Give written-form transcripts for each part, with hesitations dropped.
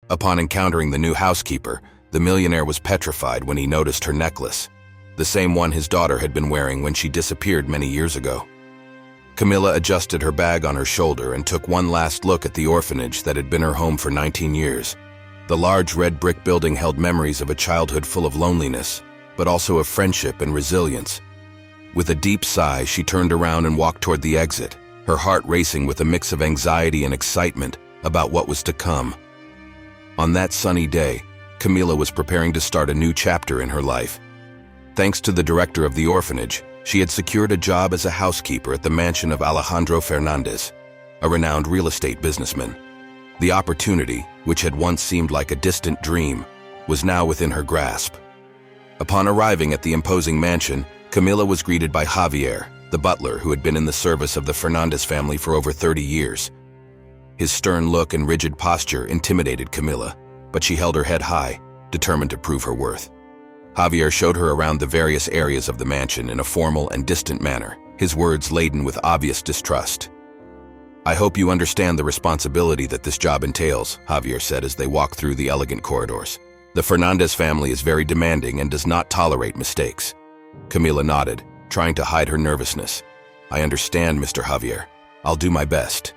Upon encountering the new housekeeper, the millionaire was petrified when he noticed her necklace, the same one his daughter had been wearing when she disappeared many years ago. Camilla adjusted her bag on her shoulder and took one last look at the orphanage that had been her home for 19 years. The large red brick building held memories of a childhood full of loneliness, but also of friendship and resilience. With a deep sigh, she turned around and walked toward the exit, her heart racing with a mix of anxiety and excitement about what was to come. On that sunny day, Camilla was preparing to start a new chapter in her life. Thanks to the director of the orphanage, she had secured a job as a housekeeper at the mansion of Alejandro Fernandez, a renowned real estate businessman. The opportunity, which had once seemed like a distant dream, was now within her grasp. Upon arriving at the imposing mansion, Camilla was greeted by Javier, the butler who had been in the service of the Fernandez family for over 30 years. His stern look and rigid posture intimidated Camilla, but she held her head high, determined to prove her worth. Javier showed her around the various areas of the mansion in a formal and distant manner, his words laden with obvious distrust. "I hope you understand the responsibility that this job entails," Javier said as they walked through the elegant corridors. "The Fernandez family is very demanding and does not tolerate mistakes." Camilla nodded, trying to hide her nervousness. "I understand, Mr. Javier. I'll do my best."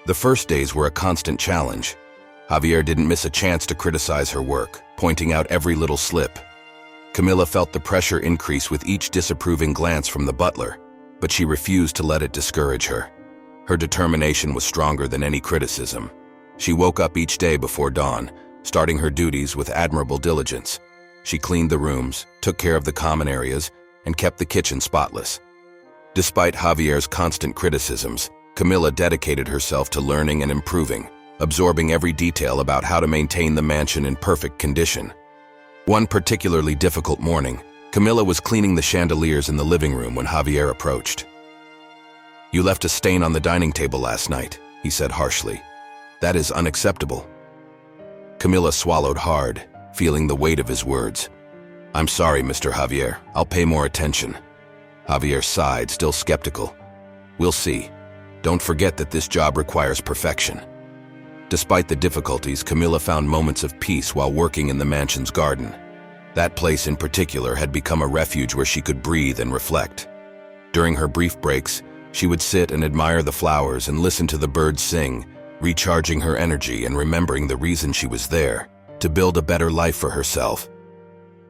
The first days were a constant challenge. Javier didn't miss a chance to criticize her work, pointing out every little slip. Camilla felt the pressure increase with each disapproving glance from the butler, but she refused to let it discourage her. Her determination was stronger than any criticism. She woke up each day before dawn, starting her duties with admirable diligence. She cleaned the rooms, took care of the common areas, and kept the kitchen spotless. Despite Javier's constant criticisms, Camilla dedicated herself to learning and improving, absorbing every detail about how to maintain the mansion in perfect condition. One particularly difficult morning, Camilla was cleaning the chandeliers in the living room when Javier approached. "You left a stain on the dining table last night," he said harshly. "That is unacceptable." Camilla swallowed hard, feeling the weight of his words. "I'm sorry, Mr. Javier. I'll pay more attention." Javier sighed, still skeptical. "We'll see. Don't forget that this job requires perfection." Despite the difficulties, Camilla found moments of peace while working in the mansion's garden. That place in particular had become a refuge where she could breathe and reflect. During her brief breaks, she would sit and admire the flowers and listen to the birds sing, recharging her energy and remembering the reason she was there, to build a better life for herself.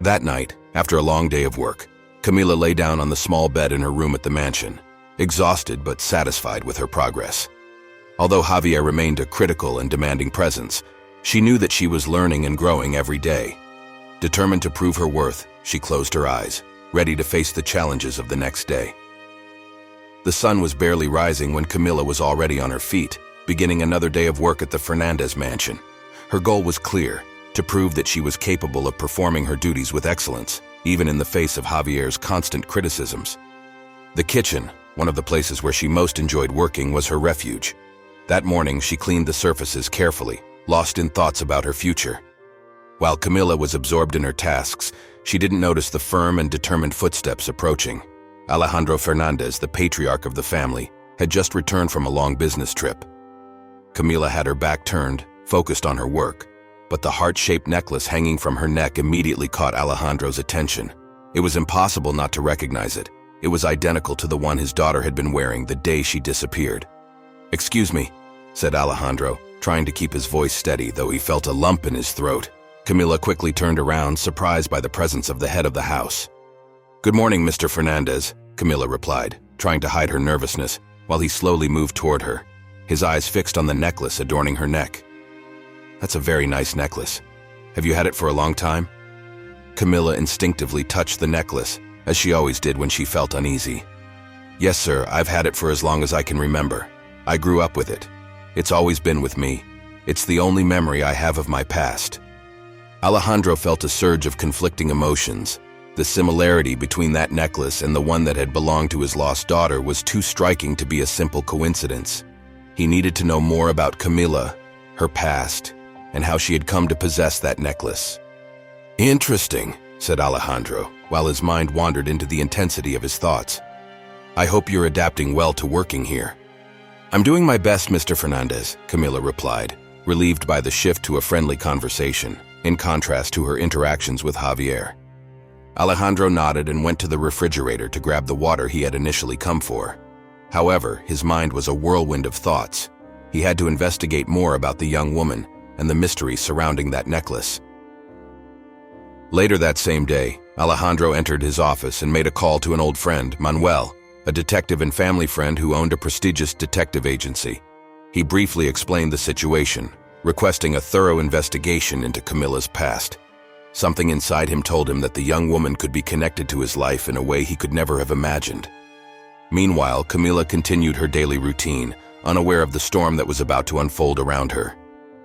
That night, after a long day of work, Camilla lay down on the small bed in her room at the mansion, exhausted but satisfied with her progress. Although Javier remained a critical and demanding presence, she knew that she was learning and growing every day. Determined to prove her worth, she closed her eyes, ready to face the challenges of the next day. The sun was barely rising when Camilla was already on her feet, beginning another day of work at the Fernandez mansion. Her goal was clear, to prove that she was capable of performing her duties with excellence, even in the face of Javier's constant criticisms. The kitchen, one of the places where she most enjoyed working, was her refuge. That morning, she cleaned the surfaces carefully, lost in thoughts about her future. While Camilla was absorbed in her tasks, she didn't notice the firm and determined footsteps approaching. Alejandro Fernandez, the patriarch of the family, had just returned from a long business trip. Camilla had her back turned, focused on her work, but the heart-shaped necklace hanging from her neck immediately caught Alejandro's attention. It was impossible not to recognize it. It was identical to the one his daughter had been wearing the day she disappeared. "Excuse me," said Alejandro, trying to keep his voice steady, though he felt a lump in his throat. Camilla quickly turned around, surprised by the presence of the head of the house. "Good morning, Mr. Fernandez," Camilla replied, trying to hide her nervousness, while he slowly moved toward her, his eyes fixed on the necklace adorning her neck. "That's a very nice necklace. Have you had it for a long time?" Camilla instinctively touched the necklace, as she always did when she felt uneasy. "Yes, sir, I've had it for as long as I can remember. I grew up with it. It's always been with me. It's the only memory I have of my past." Alejandro felt a surge of conflicting emotions. The similarity between that necklace and the one that had belonged to his lost daughter was too striking to be a simple coincidence. He needed to know more about Camilla, her past, and how she had come to possess that necklace. "Interesting," said Alejandro, while his mind wandered into the intensity of his thoughts. "I hope you're adapting well to working here." "I'm doing my best, Mr. Fernandez," Camilla replied, relieved by the shift to a friendly conversation, in contrast to her interactions with Javier. Alejandro nodded and went to the refrigerator to grab the water he had initially come for. However, his mind was a whirlwind of thoughts. He had to investigate more about the young woman and the mystery surrounding that necklace. Later that same day, Alejandro entered his office and made a call to an old friend, Manuel, a detective and family friend who owned a prestigious detective agency. He briefly explained the situation, requesting a thorough investigation into Camila's past. Something inside him told him that the young woman could be connected to his life in a way he could never have imagined. Meanwhile, Camila continued her daily routine, unaware of the storm that was about to unfold around her.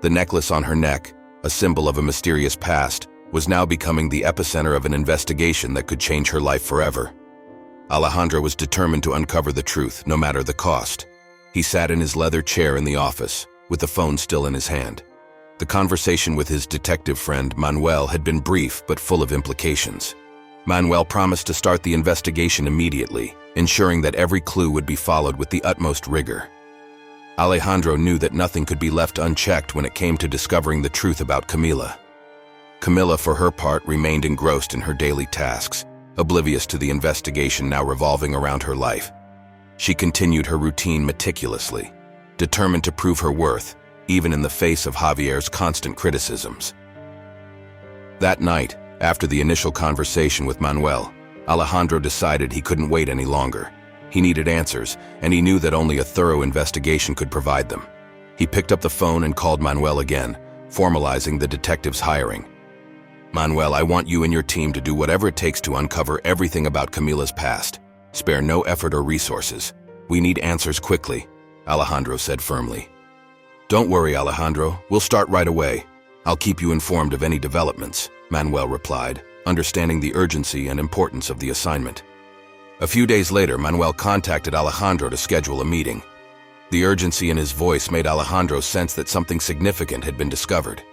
The necklace on her neck, a symbol of a mysterious past, was now becoming the epicenter of an investigation that could change her life forever. Alejandro was determined to uncover the truth, no matter the cost. He sat in his leather chair in the office, with the phone still in his hand. The conversation with his detective friend, Manuel, had been brief but full of implications. Manuel promised to start the investigation immediately, ensuring that every clue would be followed with the utmost rigor. Alejandro knew that nothing could be left unchecked when it came to discovering the truth about Camila. Camila, for her part, remained engrossed in her daily tasks, oblivious to the investigation now revolving around her life. She continued her routine meticulously, determined to prove her worth, even in the face of Javier's constant criticisms. That night, after the initial conversation with Manuel, Alejandro decided he couldn't wait any longer. He needed answers, and he knew that only a thorough investigation could provide them. He picked up the phone and called Manuel again, formalizing the detective's hiring. "Manuel, I want you and your team to do whatever it takes to uncover everything about Camila's past. Spare no effort or resources. We need answers quickly," Alejandro said firmly. "Don't worry, Alejandro. We'll start right away. I'll keep you informed of any developments," Manuel replied, understanding the urgency and importance of the assignment. A few days later, Manuel contacted Alejandro to schedule a meeting. The urgency in his voice made Alejandro sense that something significant had been discovered.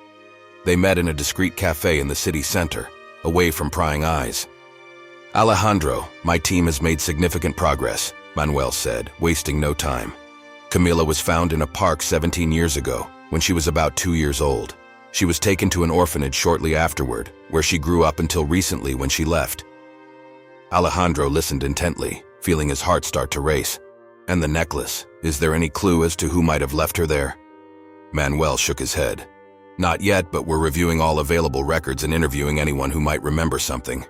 They met in a discreet cafe in the city center, away from prying eyes. "Alejandro, my team has made significant progress," Manuel said, wasting no time. "Camila was found in a park 17 years ago, when she was about 2 years old. She was taken to an orphanage shortly afterward, where she grew up until recently when she left." Alejandro listened intently, feeling his heart start to race. "And the necklace, is there any clue as to who might have left her there?" Manuel shook his head. "Not yet, but we're reviewing all available records and interviewing anyone who might remember something.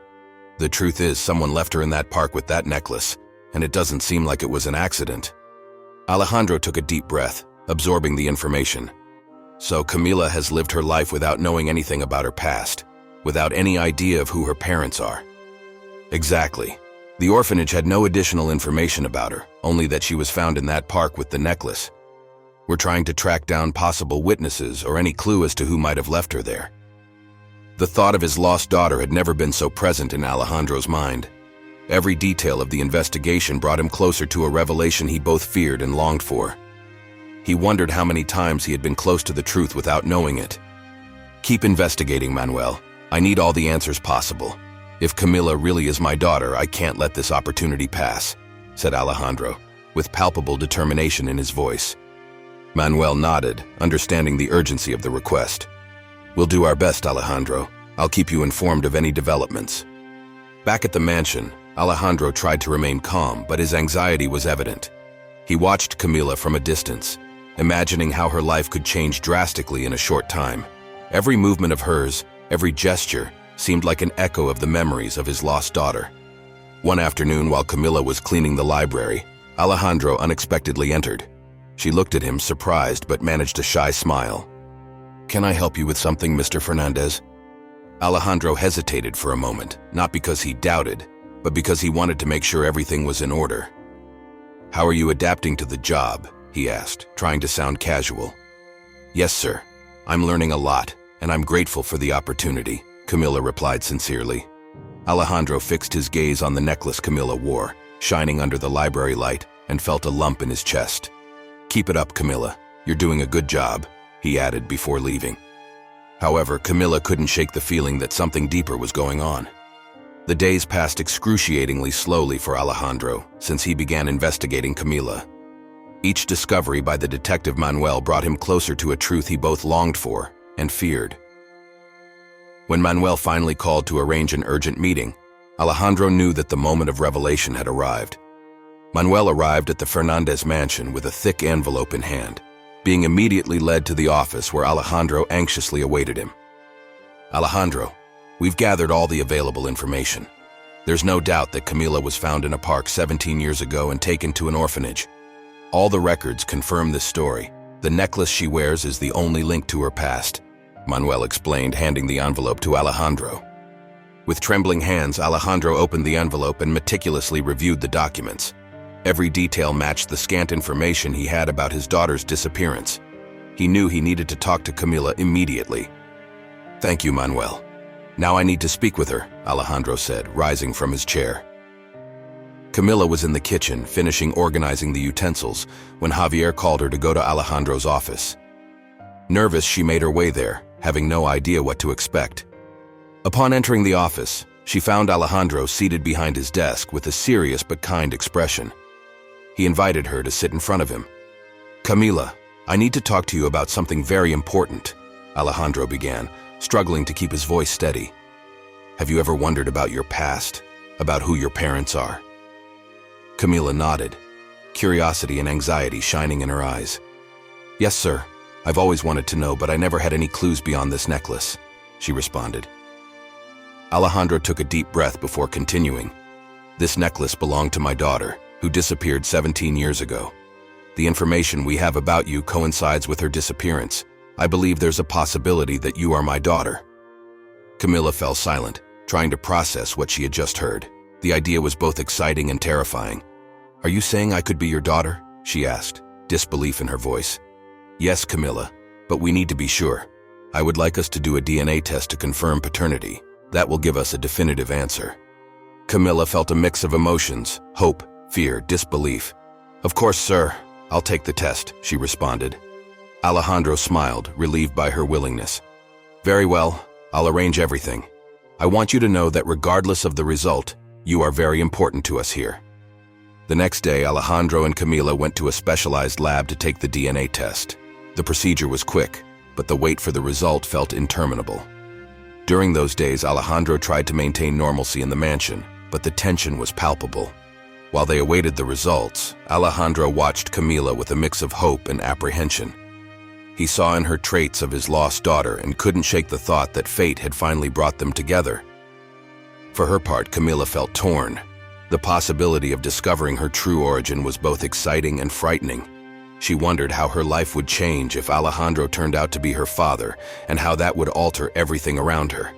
The truth is, someone left her in that park with that necklace, and it doesn't seem like it was an accident." Alejandro took a deep breath, absorbing the information. So Camila has lived her life without knowing anything about her past, without any idea of who her parents are. Exactly. The orphanage had no additional information about her, only that she was found in that park with the necklace. We're trying to track down possible witnesses or any clue as to who might have left her there. The thought of his lost daughter had never been so present in Alejandro's mind. Every detail of the investigation brought him closer to a revelation he both feared and longed for. He wondered how many times he had been close to the truth without knowing it. "Keep investigating, Manuel. I need all the answers possible. If Camila really is my daughter, I can't let this opportunity pass," said Alejandro, with palpable determination in his voice. Manuel nodded, understanding the urgency of the request. "We'll do our best, Alejandro. I'll keep you informed of any developments." Back at the mansion, Alejandro tried to remain calm, but his anxiety was evident. He watched Camila from a distance, imagining how her life could change drastically in a short time. Every movement of hers, every gesture, seemed like an echo of the memories of his lost daughter. One afternoon, while Camila was cleaning the library, Alejandro unexpectedly entered. She looked at him, surprised, but managed a shy smile. "Can I help you with something, Mr. Fernandez?" Alejandro hesitated for a moment, not because he doubted, but because he wanted to make sure everything was in order. "How are you adapting to the job?" he asked, trying to sound casual. "Yes, sir. I'm learning a lot, and I'm grateful for the opportunity," Camila replied sincerely. Alejandro fixed his gaze on the necklace Camila wore, shining under the library light, and felt a lump in his chest. "Keep it up, Camila. You're doing a good job," he added before leaving. However, Camila couldn't shake the feeling that something deeper was going on. The days passed excruciatingly slowly for Alejandro since he began investigating Camila. Each discovery by the detective Manuel brought him closer to a truth he both longed for and feared. When Manuel finally called to arrange an urgent meeting, Alejandro knew that the moment of revelation had arrived. Manuel arrived at the Fernandez mansion with a thick envelope in hand, being immediately led to the office where Alejandro anxiously awaited him. "Alejandro, we've gathered all the available information. There's no doubt that Camila was found in a park 17 years ago and taken to an orphanage. All the records confirm this story. The necklace she wears is the only link to her past," Manuel explained, handing the envelope to Alejandro. With trembling hands, Alejandro opened the envelope and meticulously reviewed the documents. Every detail matched the scant information he had about his daughter's disappearance. He knew he needed to talk to Camila immediately. "Thank you, Manuel. Now I need to speak with her," Alejandro said, rising from his chair. Camila was in the kitchen, finishing organizing the utensils, when Javier called her to go to Alejandro's office. Nervous, she made her way there, having no idea what to expect. Upon entering the office, she found Alejandro seated behind his desk with a serious but kind expression. He invited her to sit in front of him. "Camila, I need to talk to you about something very important," Alejandro began, struggling to keep his voice steady. "Have you ever wondered about your past, about who your parents are?" Camila nodded, curiosity and anxiety shining in her eyes. "Yes, sir. I've always wanted to know, but I never had any clues beyond this necklace," she responded. Alejandro took a deep breath before continuing. "This necklace belonged to my daughter, who disappeared 17 years ago. The information we have about you coincides with her disappearance. I believe there's a possibility that you are my daughter." Camila fell silent, trying to process what she had just heard. The idea was both exciting and terrifying. "Are you saying I could be your daughter?" she asked, disbelief in her voice. "Yes, Camila, but we need to be sure. I would like us to do a DNA test to confirm paternity. That will give us a definitive answer." Camila felt a mix of emotions: hope, fear, disbelief. "Of course, sir. I'll take the test," she responded. Alejandro smiled, relieved by her willingness. "Very well, I'll arrange everything. I want you to know that regardless of the result, you are very important to us here." The next day, Alejandro and Camila went to a specialized lab to take the DNA test. The procedure was quick, but the wait for the result felt interminable. During those days, Alejandro tried to maintain normalcy in the mansion, but the tension was palpable. While they awaited the results, Alejandro watched Camila with a mix of hope and apprehension. He saw in her traits of his lost daughter and couldn't shake the thought that fate had finally brought them together. For her part, Camila felt torn. The possibility of discovering her true origin was both exciting and frightening. She wondered how her life would change if Alejandro turned out to be her father, and how that would alter everything around her.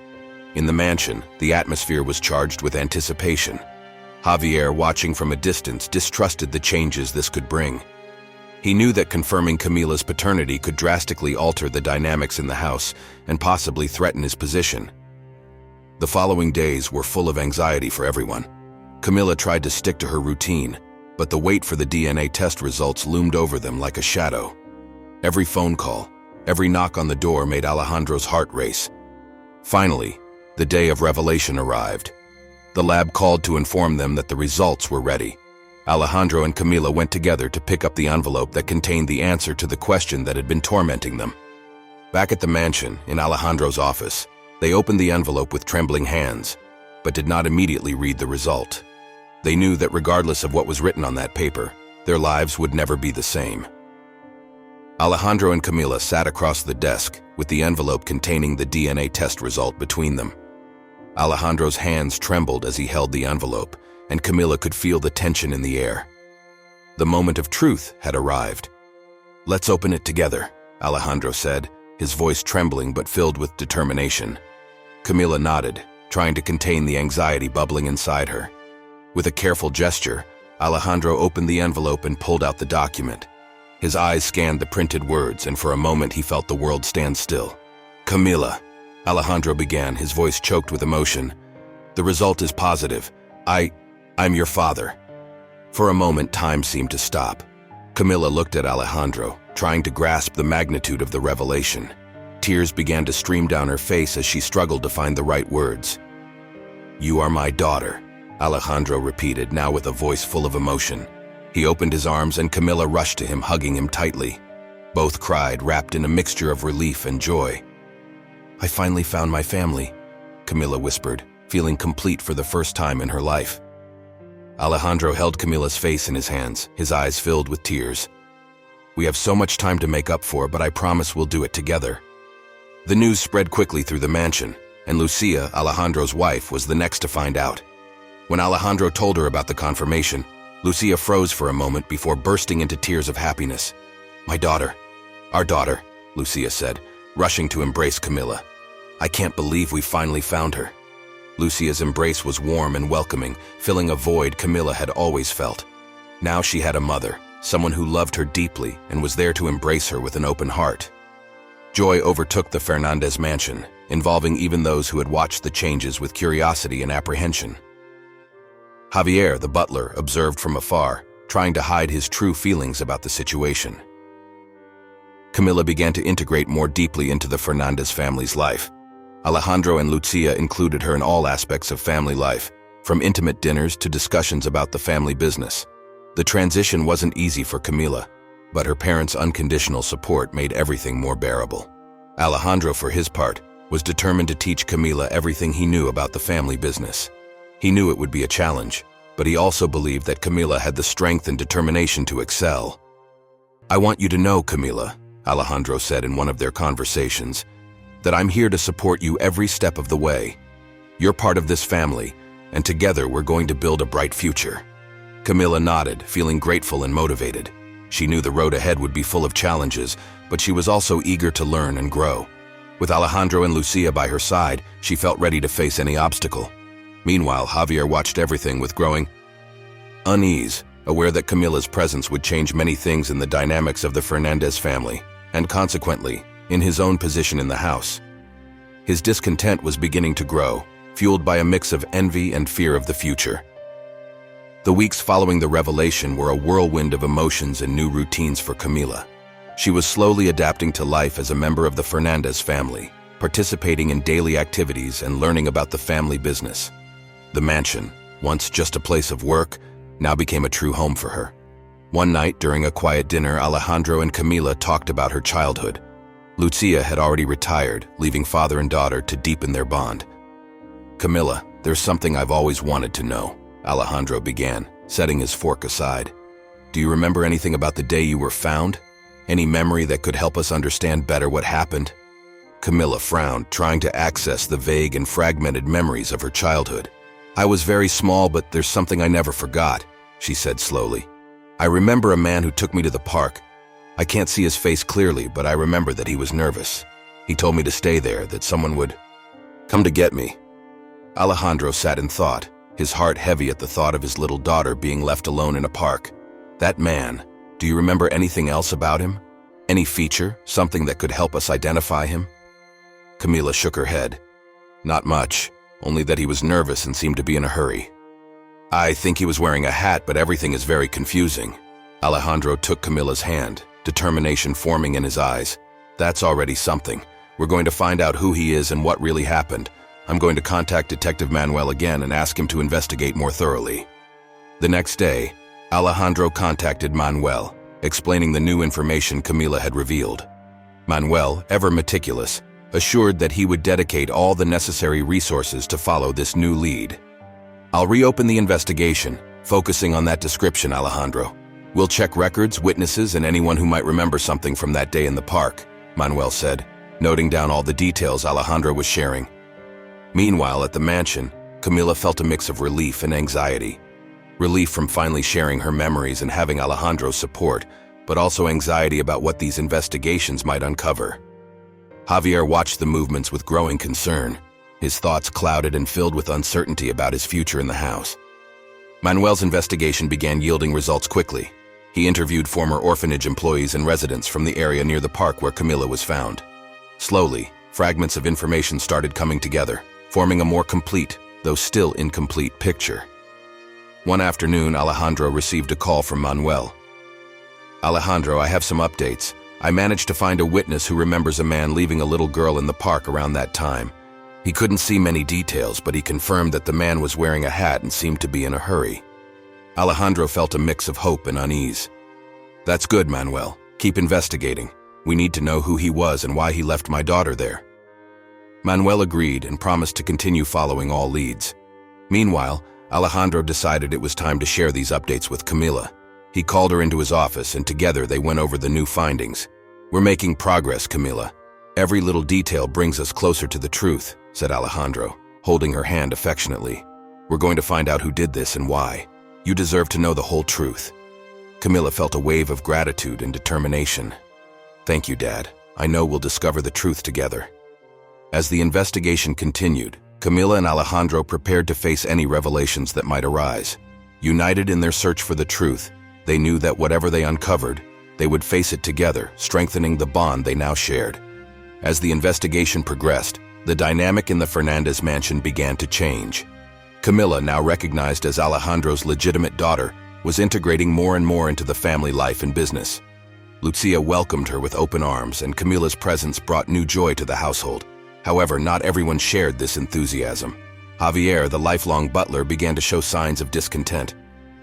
In the mansion, the atmosphere was charged with anticipation. Javier, watching from a distance, distrusted the changes this could bring. He knew that confirming Camila's paternity could drastically alter the dynamics in the house and possibly threaten his position. The following days were full of anxiety for everyone. Camila tried to stick to her routine, but the wait for the DNA test results loomed over them like a shadow. Every phone call, every knock on the door made Alejandro's heart race. Finally, the day of revelation arrived. The lab called to inform them that the results were ready. Alejandro and Camila went together to pick up the envelope that contained the answer to the question that had been tormenting them. Back at the mansion, in Alejandro's office, they opened the envelope with trembling hands, but did not immediately read the result. They knew that regardless of what was written on that paper, their lives would never be the same. Alejandro and Camila sat across the desk with the envelope containing the DNA test result between them. Alejandro's hands trembled as he held the envelope, and Camila could feel the tension in the air. The moment of truth had arrived. "Let's open it together," Alejandro said, his voice trembling but filled with determination. Camila nodded, trying to contain the anxiety bubbling inside her. With a careful gesture, Alejandro opened the envelope and pulled out the document. His eyes scanned the printed words, and for a moment he felt the world stand still. "Camila," Alejandro began, his voice choked with emotion. "The result is positive. I'm your father." For a moment, time seemed to stop. Camila looked at Alejandro, trying to grasp the magnitude of the revelation. Tears began to stream down her face as she struggled to find the right words. "You are my daughter," Alejandro repeated, now with a voice full of emotion. He opened his arms and Camilla rushed to him, hugging him tightly. Both cried, wrapped in a mixture of relief and joy. "I finally found my family," Camilla whispered, feeling complete for the first time in her life. Alejandro held Camilla's face in his hands, his eyes filled with tears. "We have so much time to make up for, but I promise we'll do it together." The news spread quickly through the mansion, and Lucia, Alejandro's wife, was the next to find out. When Alejandro told her about the confirmation, Lucia froze for a moment before bursting into tears of happiness. "My daughter, our daughter," Lucia said, rushing to embrace Camilla. "I can't believe we finally found her." Lucia's embrace was warm and welcoming, filling a void Camilla had always felt. Now she had a mother, someone who loved her deeply and was there to embrace her with an open heart. Joy overtook the Fernandez mansion, involving even those who had watched the changes with curiosity and apprehension. Javier, the butler, observed from afar, trying to hide his true feelings about the situation. Camilla began to integrate more deeply into the Fernandez family's life. Alejandro and Lucia included her in all aspects of family life, from intimate dinners to discussions about the family business. The transition wasn't easy for Camilla, but her parents' unconditional support made everything more bearable. Alejandro, for his part, was determined to teach Camilla everything he knew about the family business. He knew it would be a challenge, but he also believed that Camilla had the strength and determination to excel. "I want you to know, Camilla," Alejandro said in one of their conversations, "that I'm here to support you every step of the way. You're part of this family, and together we're going to build a bright future." Camilla nodded, feeling grateful and motivated. She knew the road ahead would be full of challenges, but she was also eager to learn and grow. With Alejandro and Lucia by her side, she felt ready to face any obstacle. Meanwhile, Javier watched everything with growing unease, aware that Camilla's presence would change many things in the dynamics of the Fernandez family, and consequently, in his own position in the house. His discontent was beginning to grow, fueled by a mix of envy and fear of the future. The weeks following the revelation were a whirlwind of emotions and new routines for Camilla. She was slowly adapting to life as a member of the Fernandez family, participating in daily activities and learning about the family business. The mansion, once just a place of work, now became a true home for her. One night during a quiet dinner, Alejandro and Camilla talked about her childhood. Lucia had already retired, leaving father and daughter to deepen their bond. "Camilla, there's something I've always wanted to know," Alejandro began, setting his fork aside. "Do you remember anything about the day you were found? Any memory that could help us understand better what happened?" Camilla frowned, trying to access the vague and fragmented memories of her childhood. "I was very small, but there's something I never forgot," she said slowly. "I remember a man who took me to the park. I can't see his face clearly, but I remember that he was nervous. He told me to stay there, that someone would come to get me." Alejandro sat in thought, his heart heavy at the thought of his little daughter being left alone in a park. That man, do you remember anything else about him? Any feature, something that could help us identify him? Camilla shook her head. "Not much, only that he was nervous and seemed to be in a hurry. I think he was wearing a hat, but everything is very confusing." Alejandro took Camilla's hand, determination forming in his eyes. "That's already something. We're going to find out who he is and what really happened. I'm going to contact Detective Manuel again and ask him to investigate more thoroughly." The next day, Alejandro contacted Manuel, explaining the new information Camilla had revealed. Manuel, ever meticulous, assured that he would dedicate all the necessary resources to follow this new lead. "I'll reopen the investigation, focusing on that description, Alejandro. We'll check records, witnesses, and anyone who might remember something from that day in the park," Manuel said, noting down all the details Alejandro was sharing. Meanwhile, at the mansion, Camilla felt a mix of relief and anxiety. Relief from finally sharing her memories and having Alejandro's support, but also anxiety about what these investigations might uncover. Javier watched the movements with growing concern, his thoughts clouded and filled with uncertainty about his future in the house. Manuel's investigation began yielding results quickly. He interviewed former orphanage employees and residents from the area near the park where Camilla was found. Slowly, fragments of information started coming together, forming a more complete, though still incomplete, picture. One afternoon, Alejandro received a call from Manuel. "Alejandro, I have some updates. I managed to find a witness who remembers a man leaving a little girl in the park around that time. He couldn't see many details, but he confirmed that the man was wearing a hat and seemed to be in a hurry." Alejandro felt a mix of hope and unease. "That's good, Manuel. Keep investigating. We need to know who he was and why he left my daughter there." Manuel agreed and promised to continue following all leads. Meanwhile, Alejandro decided it was time to share these updates with Camila. He called her into his office and together they went over the new findings. "We're making progress, Camila. Every little detail brings us closer to the truth," said Alejandro, holding her hand affectionately. "We're going to find out who did this and why. You deserve to know the whole truth." Camila felt a wave of gratitude and determination. "Thank you, Dad. I know we'll discover the truth together." As the investigation continued, Camila and Alejandro prepared to face any revelations that might arise. United in their search for the truth, they knew that whatever they uncovered, they would face it together, strengthening the bond they now shared. As the investigation progressed, the dynamic in the Fernandez mansion began to change. Camila, now recognized as Alejandro's legitimate daughter, was integrating more and more into the family life and business. Lucia welcomed her with open arms, and Camila's presence brought new joy to the household. However, not everyone shared this enthusiasm. Javier, the lifelong butler, began to show signs of discontent.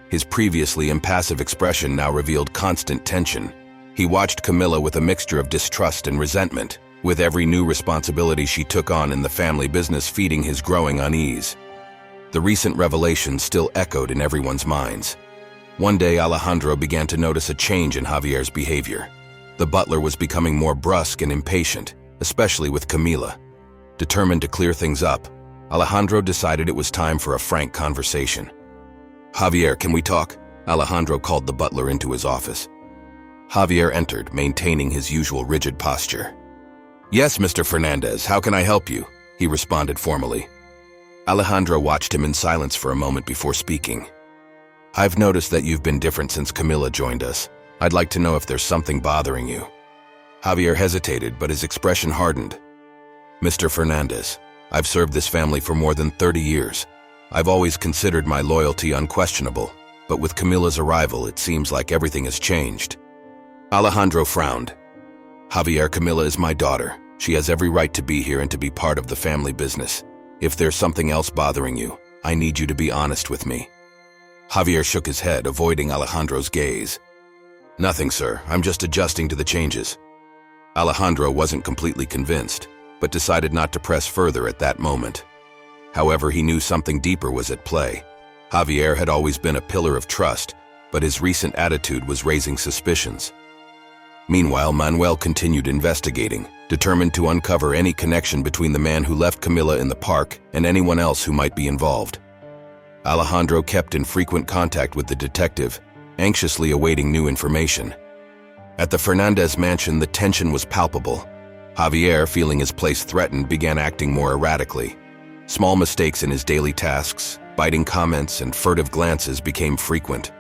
His previously impassive expression now revealed constant tension. He watched Camila with a mixture of distrust and resentment, with every new responsibility she took on in the family business feeding his growing unease. The recent revelations still echoed in everyone's minds. One day, Alejandro began to notice a change in Javier's behavior. The butler was becoming more brusque and impatient, especially with Camila. Determined to clear things up, Alejandro decided it was time for a frank conversation. "Javier, can we talk?" Alejandro called the butler into his office. Javier entered, maintaining his usual rigid posture. "Yes, Mr. Fernandez, how can I help you?" he responded formally. Alejandro watched him in silence for a moment before speaking. "I've noticed that you've been different since Camila joined us. I'd like to know if there's something bothering you." Javier hesitated, but his expression hardened. "Mr. Fernandez, I've served this family for more than 30 years. I've always considered my loyalty unquestionable, but with Camila's arrival, it seems like everything has changed." Alejandro frowned. "Javier, Camila is my daughter. She has every right to be here and to be part of the family business. If there's something else bothering you, I need you to be honest with me." Javier shook his head, avoiding Alejandro's gaze. "Nothing, sir. I'm just adjusting to the changes." Alejandro wasn't completely convinced, but decided not to press further at that moment. However, he knew something deeper was at play. Javier had always been a pillar of trust, but his recent attitude was raising suspicions. Meanwhile, Manuel continued investigating, determined to uncover any connection between the man who left Camila in the park and anyone else who might be involved. Alejandro kept in frequent contact with the detective, anxiously awaiting new information. At the Fernandez mansion, the tension was palpable. Javier, feeling his place threatened, began acting more erratically. Small mistakes in his daily tasks, biting comments, and furtive glances became frequent.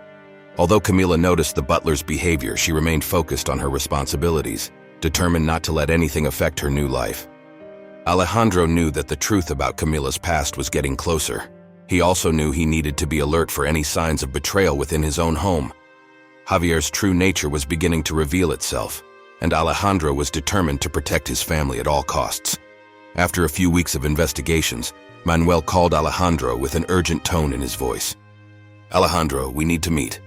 Although Camila noticed the butler's behavior, she remained focused on her responsibilities, determined not to let anything affect her new life. Alejandro knew that the truth about Camila's past was getting closer. He also knew he needed to be alert for any signs of betrayal within his own home. Javier's true nature was beginning to reveal itself, and Alejandro was determined to protect his family at all costs. After a few weeks of investigations, Manuel called Alejandro with an urgent tone in his voice. "Alejandro, we need to meet.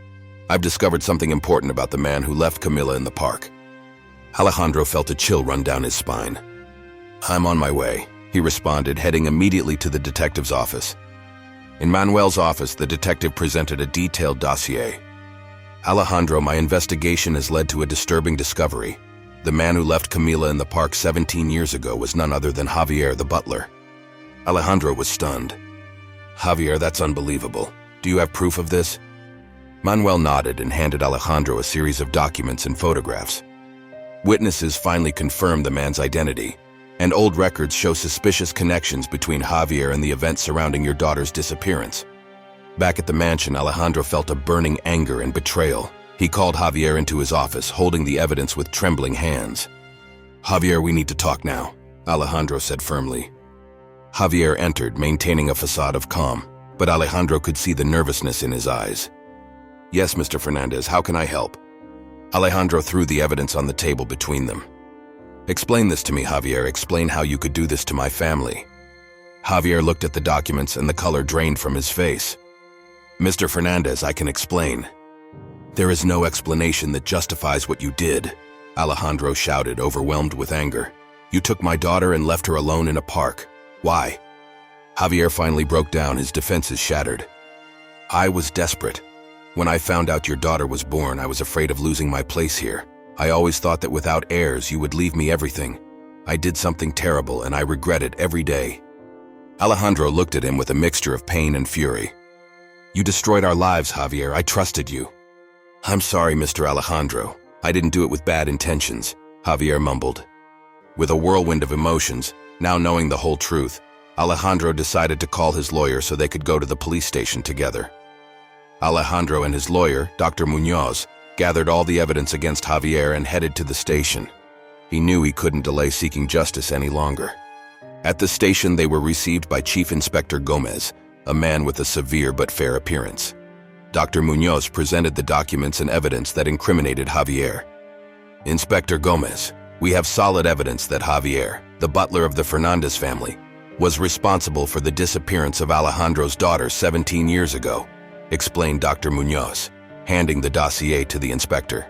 I've discovered something important about the man who left Camila in the park." Alejandro felt a chill run down his spine. "I'm on my way," he responded, heading immediately to the detective's office. In Manuel's office, the detective presented a detailed dossier. "Alejandro, my investigation has led to a disturbing discovery. The man who left Camila in the park 17 years ago was none other than Javier the butler." Alejandro was stunned. "Javier, that's unbelievable. Do you have proof of this?" Manuel nodded and handed Alejandro a series of documents and photographs. Witnesses finally confirmed the man's identity, and old records show suspicious connections between Javier and the events surrounding your daughter's disappearance. Back at the mansion, Alejandro felt a burning anger and betrayal. He called Javier into his office, holding the evidence with trembling hands. "Javier, we need to talk now," Alejandro said firmly. Javier entered, maintaining a facade of calm, but Alejandro could see the nervousness in his eyes. "Yes, Mr. Fernandez, how can I help?" Alejandro threw the evidence on the table between them. "Explain this to me, Javier. Explain how you could do this to my family." Javier looked at the documents and the color drained from his face. Mr. Fernandez, I can explain. There is no explanation that justifies what you did, Alejandro shouted, overwhelmed with anger. You took my daughter and left her alone in a park. Why? Javier finally broke down, his defenses shattered. I was desperate. When I found out your daughter was born, I was afraid of losing my place here. I always thought that without heirs, you would leave me everything. I did something terrible, and I regret it every day. Alejandro looked at him with a mixture of pain and fury. You destroyed our lives, Javier. I trusted you. I'm sorry, Mr. Alejandro. I didn't do it with bad intentions, Javier mumbled. With a whirlwind of emotions, now knowing the whole truth, Alejandro decided to call his lawyer so they could go to the police station together. Alejandro and his lawyer, Dr. Munoz, gathered all the evidence against Javier and headed to the station. He knew he couldn't delay seeking justice any longer. At the station, they were received by Chief Inspector Gomez, a man with a severe but fair appearance. Dr. Munoz presented the documents and evidence that incriminated Javier. Inspector Gomez, we have solid evidence that Javier, the butler of the Fernandez family, was responsible for the disappearance of Alejandro's daughter 17 years ago, explained Dr. Munoz, handing the dossier to the inspector.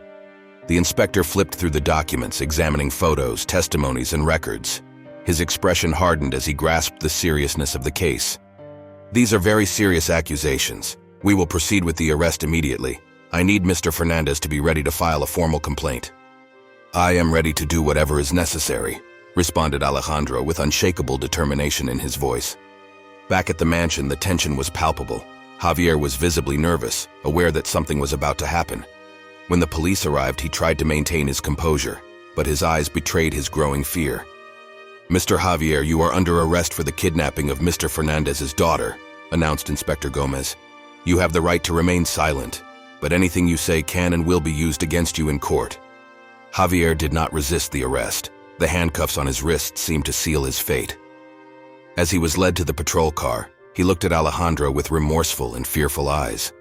The inspector flipped through the documents, examining photos, testimonies, and records. His expression hardened as he grasped the seriousness of the case. These are very serious accusations. We will proceed with the arrest immediately. I need Mr. Fernandez to be ready to file a formal complaint. I am ready to do whatever is necessary, responded Alejandro with unshakable determination in his voice. Back at the mansion, the tension was palpable. Javier was visibly nervous, aware that something was about to happen. When the police arrived, he tried to maintain his composure, but his eyes betrayed his growing fear. Mr. Javier, you are under arrest for the kidnapping of Mr. Fernandez's daughter, announced Inspector Gomez. You have the right to remain silent, but anything you say can and will be used against you in court. Javier did not resist the arrest. The handcuffs on his wrists seemed to seal his fate. As he was led to the patrol car, he looked at Alejandro with remorseful and fearful eyes.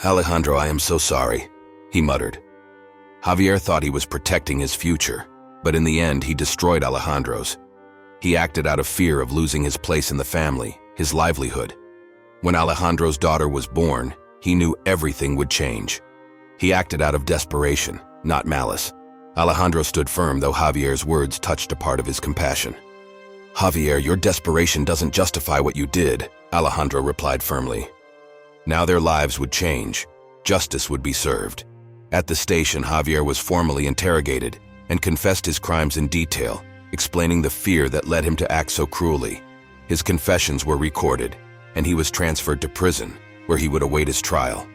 Alejandro, I am so sorry, he muttered. Javier thought he was protecting his future, but in the end he destroyed Alejandro's. He acted out of fear of losing his place in the family, his livelihood. When Alejandro's daughter was born, he knew everything would change. He acted out of desperation, not malice. Alejandro stood firm, though Javier's words touched a part of his compassion. Javier, your desperation doesn't justify what you did, Alejandro replied firmly. Now their lives would change. Justice would be served. At the station, Javier was formally interrogated and confessed his crimes in detail, explaining the fear that led him to act so cruelly. His confessions were recorded, and he was transferred to prison, where he would await his trial.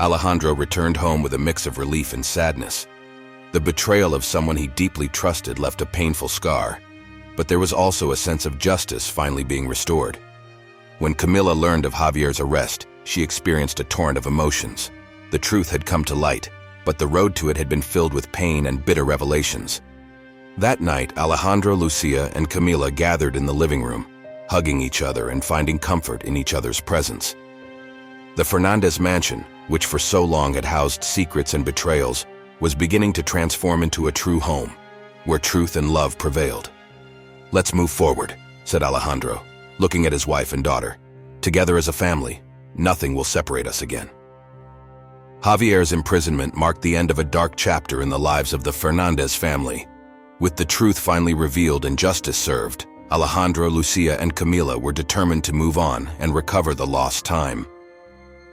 Alejandro returned home with a mix of relief and sadness. The betrayal of someone he deeply trusted left a painful scar, but there was also a sense of justice finally being restored. When Camila learned of Javier's arrest, she experienced a torrent of emotions. The truth had come to light, but the road to it had been filled with pain and bitter revelations. That night, Alejandro, Lucia, and Camila gathered in the living room, hugging each other and finding comfort in each other's presence. The Fernandez mansion, which for so long had housed secrets and betrayals, was beginning to transform into a true home, where truth and love prevailed. Let's move forward, said Alejandro, looking at his wife and daughter. Together as a family, nothing will separate us again. Javier's imprisonment marked the end of a dark chapter in the lives of the Fernandez family. With the truth finally revealed and justice served, Alejandro, Lucia, and Camila were determined to move on and recover the lost time.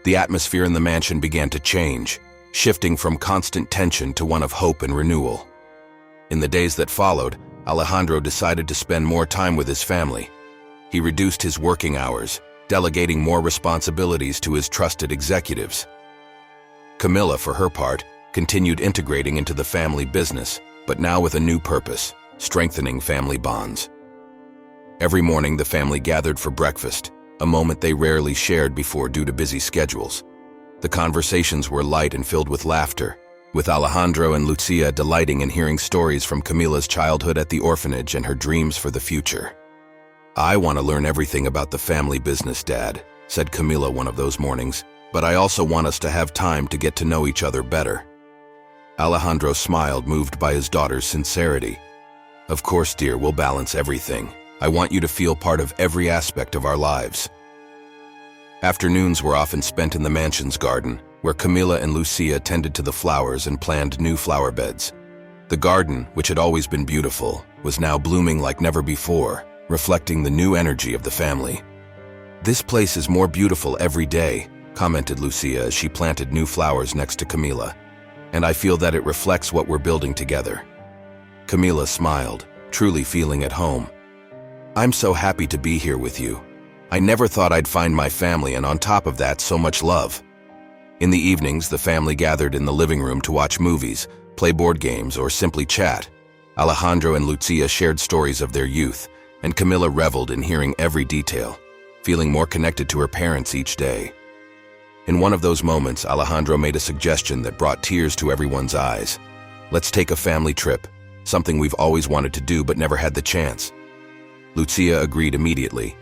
The atmosphere in the mansion began to change, shifting from constant tension to one of hope and renewal. In the days that followed, Alejandro decided to spend more time with his family. He reduced his working hours, delegating more responsibilities to his trusted executives. Camila, for her part, continued integrating into the family business, but now with a new purpose, strengthening family bonds. Every morning, the family gathered for breakfast, a moment they rarely shared before due to busy schedules. The conversations were light and filled with laughter, with Alejandro and Lucia delighting in hearing stories from Camila's childhood at the orphanage and her dreams for the future. I want to learn everything about the family business, Dad, said Camila one of those mornings, but I also want us to have time to get to know each other better. Alejandro smiled, moved by his daughter's sincerity. Of course, dear, we'll balance everything. I want you to feel part of every aspect of our lives. Afternoons were often spent in the mansion's garden, where Camilla and Lucia tended to the flowers and planned new flower beds. The garden, which had always been beautiful, was now blooming like never before, reflecting the new energy of the family. "This place is more beautiful every day," commented Lucia as she planted new flowers next to Camilla. "And I feel that it reflects what we're building together." Camilla smiled, truly feeling at home. "I'm so happy to be here with you. I never thought I'd find my family, and on top of that, so much love." In the evenings, the family gathered in the living room to watch movies, play board games, or simply chat. Alejandro and Lucia shared stories of their youth, and Camilla reveled in hearing every detail, feeling more connected to her parents each day. In one of those moments, Alejandro made a suggestion that brought tears to everyone's eyes. "Let's take a family trip, something we've always wanted to do but never had the chance." Lucia agreed immediately.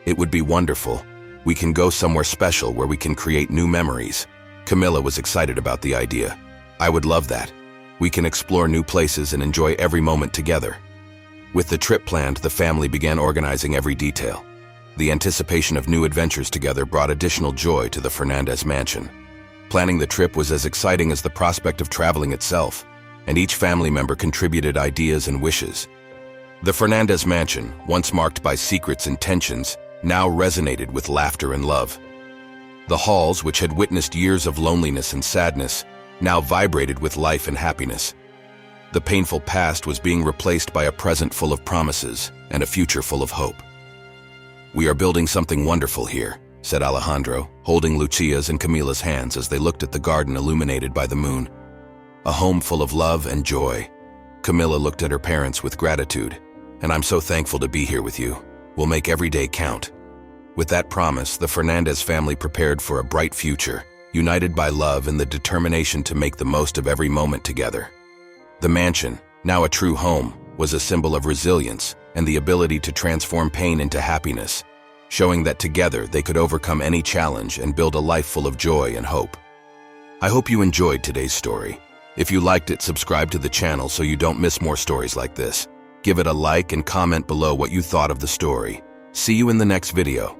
"It would be wonderful. We can go somewhere special where we can create new memories." Camilla was excited about the idea. "I would love that. We can explore new places and enjoy every moment together." With the trip planned, the family began organizing every detail. The anticipation of new adventures together brought additional joy to the Fernandez mansion. Planning the trip was as exciting as the prospect of traveling itself, and each family member contributed ideas and wishes. The Fernandez mansion, once marked by secrets and tensions, now resonated with laughter and love. The halls, which had witnessed years of loneliness and sadness, now vibrated with life and happiness. The painful past was being replaced by a present full of promises and a future full of hope. "We are building something wonderful here," said Alejandro, holding Lucia's and Camila's hands as they looked at the garden illuminated by the moon. "A home full of love and joy." Camilla looked at her parents with gratitude. "And I'm so thankful to be here with you. We'll make every day count." With that promise, the Fernandez family prepared for a bright future, united by love and the determination to make the most of every moment together. The mansion, now a true home, was a symbol of resilience and the ability to transform pain into happiness, showing that together they could overcome any challenge and build a life full of joy and hope. I hope you enjoyed today's story. If you liked it, subscribe to the channel so you don't miss more stories like this. Give it a like and comment below what you thought of the story. See you in the next video.